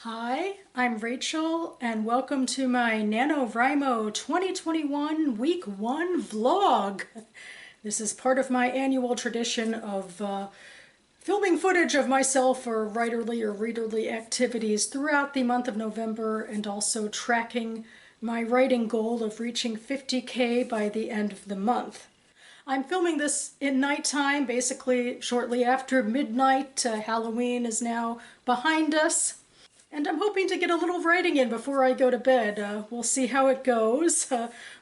Hi, I'm Rachel, and welcome to my NaNoWriMo 2021 Week 1 vlog. This is part of my annual tradition of filming footage of myself for writerly or readerly activities throughout the month of November, and also tracking my writing goal of reaching 50K by the end of the month. I'm filming this in nighttime, basically shortly after midnight. Halloween is now behind us. And I'm hoping to get a little writing in before I go to bed. We'll see how it goes.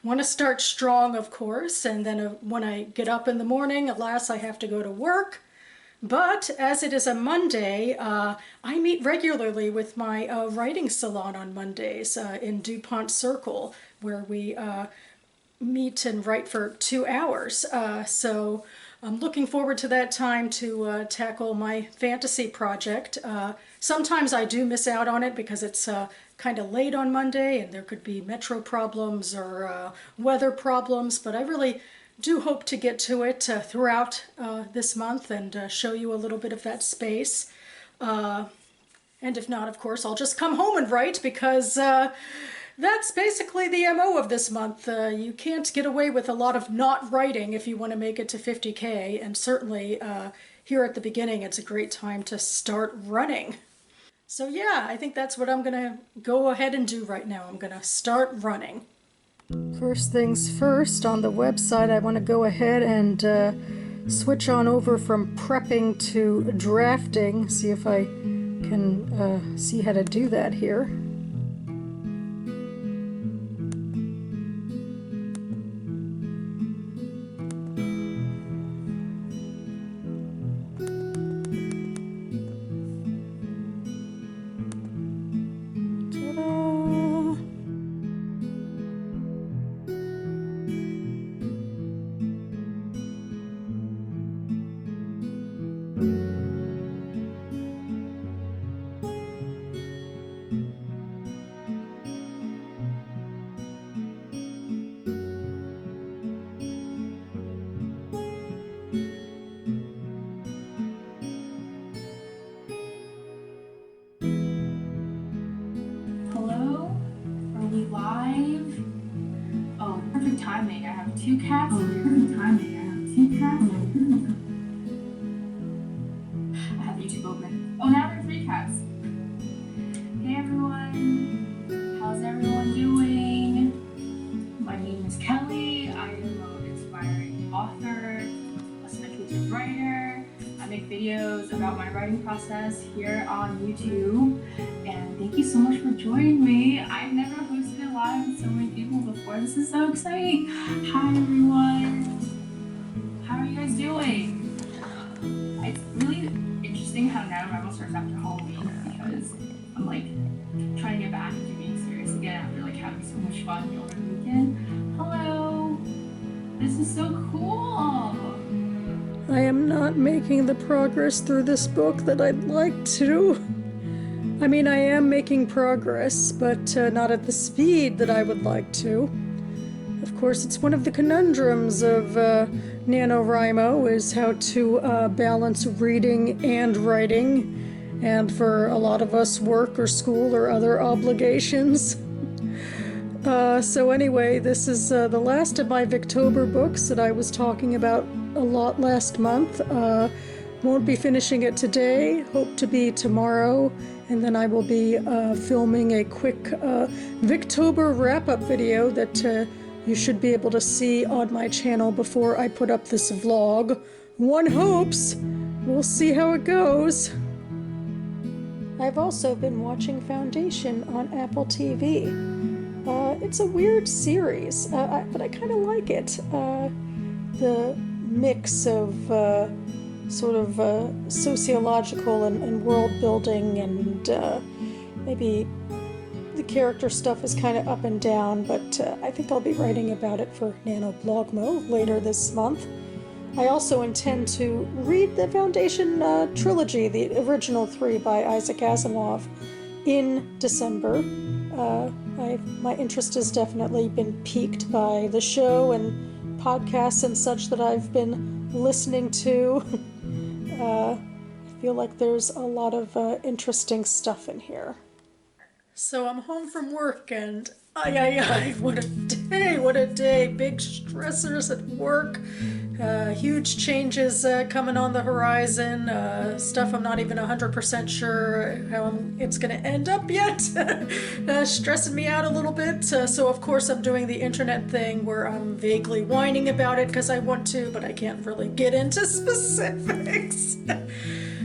Want to start strong, of course, and then when I get up in the morning, alas, I have to go to work. But as it is a Monday, I meet regularly with my writing salon on Mondays in DuPont Circle, where we meet and write for 2 hours. So I'm looking forward to that time to tackle my fantasy project. Sometimes I do miss out on it because it's kind of late on Monday and there could be metro problems or weather problems, but I really do hope to get to it throughout this month and show you a little bit of that space. And if not, of course, I'll just come home and write because that's basically the MO of this month. You can't get away with a lot of not writing if you want to make it to 50K, and certainly here at the beginning it's a great time to start running. So yeah, I think that's what I'm gonna go ahead and do right now. I'm gonna start running. First things first, on the website I want to go ahead and switch on over from prepping to drafting, see if I can see how to do that here. Live. Oh, perfect timing. I have two cats. I have YouTube open. Oh, now there are 3 cats. Hey everyone. How's everyone doing? My name is Kelly. I am an inspiring author, a speculative writer. I make videos about my writing process here on YouTube. And thank you so much for joining me. I've never hosted live with so many people before. This is so exciting. Hi everyone. How are you guys doing? It's really interesting how NaNoWriMo starts after Halloween because I'm like trying to get back into being serious again after like having so much fun over the weekend. Hello. This is so cool. I am not making the progress through this book that I'd like to. I mean, I am making progress, but not at the speed that I would like to. Of course, it's one of the conundrums of NaNoWriMo is how to balance reading and writing, and for a lot of us, work or school or other obligations. So anyway, this is the last of my Victober books that I was talking about a lot last month. Won't be finishing it today, hope to be tomorrow, and then I will be filming a quick Victober wrap-up video that you should be able to see on my channel before I put up this vlog. One hopes! We'll see how it goes. I've also been watching Foundation on Apple TV. It's a weird series, but I kind of like it. The mix of sort of sociological and world building, and maybe the character stuff is kind of up and down, but I think I'll be writing about it for NaNoBlogmo later this month. I also intend to read the Foundation trilogy, the original 3 by Isaac Asimov, in December. My interest has definitely been piqued by the show and podcasts and such that I've been listening to. I feel like there's a lot of interesting stuff in here. So I'm home from work and what a day, big stressors at work, huge changes coming on the horizon, stuff I'm not even 100% sure how it's going to end up yet, stressing me out a little bit. So of course I'm doing the internet thing where I'm vaguely whining about it because I want to, but I can't really get into specifics.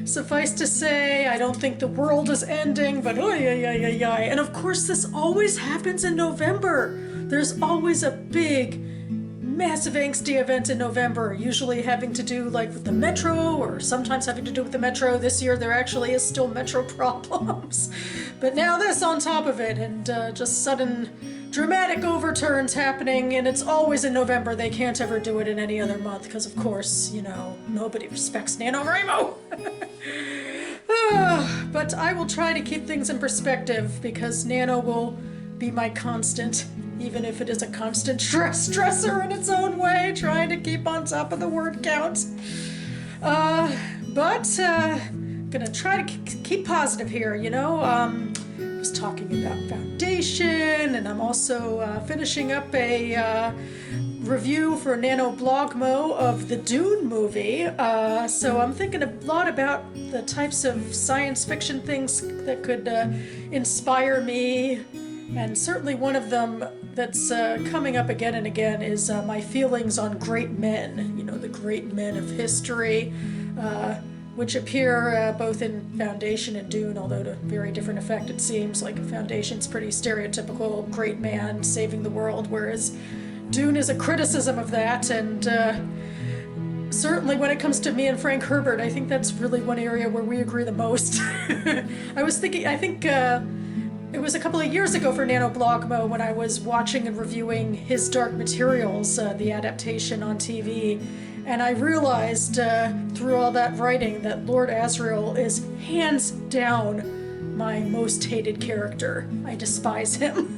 Suffice to say, I don't think the world is ending, but And of course, this always happens in November. There's always a big, massive angsty event in November, usually having to do like with the metro, or sometimes having to do with the metro. This year there actually is still metro problems. But now this on top of it, and just sudden dramatic overturns happening, and it's always in November. They can't ever do it in any other month, because of course, nobody respects NaNoWriMo. But I will try to keep things in perspective, because Nano will be my constant, even if it is a constant stressor in its own way, trying to keep on top of the word count. But gonna try to keep positive here, I was talking about foundation, and I'm also finishing up a review for NaNoWriMo of the Dune movie. So I'm thinking a lot about the types of science fiction things that could inspire me, and certainly one of them that's coming up again and again is my feelings on great men, the great men of history, which appear both in Foundation and Dune, although to very different effect it seems. Like Foundation's pretty stereotypical great man saving the world, whereas Dune is a criticism of that, and certainly when it comes to me and Frank Herbert, I think that's really one area where we agree the most. I think it was a couple of years ago for NaNoWriMo when I was watching and reviewing his Dark Materials, the adaptation on TV, and I realized through all that writing that Lord Asriel is hands down my most hated character. I despise him.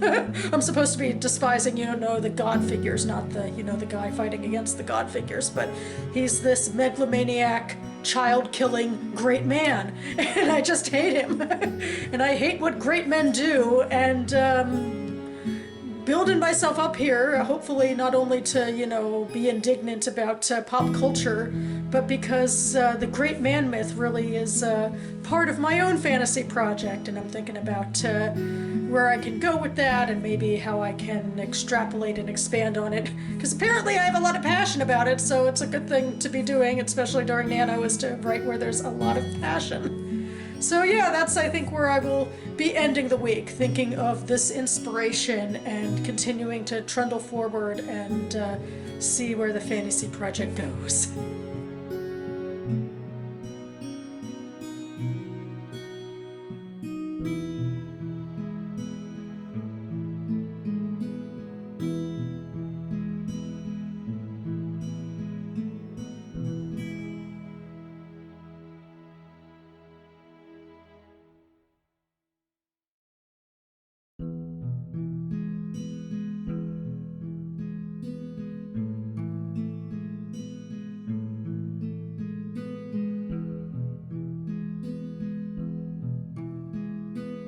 I'm supposed to be despising, the god figures, not the guy fighting against the god figures, but he's this megalomaniac, child-killing great man, and I just hate him. And I hate what great men do, and building myself up here, hopefully not only to, be indignant about pop culture, but because the great man myth really is part of my own fantasy project, and I'm thinking about where I can go with that, and maybe how I can extrapolate and expand on it, because apparently I have a lot of passion about it, so it's a good thing to be doing, especially during Nano, is to write where there's a lot of passion. So yeah, that's I think where I will be ending the week, thinking of this inspiration and continuing to trundle forward and see where the fantasy project goes.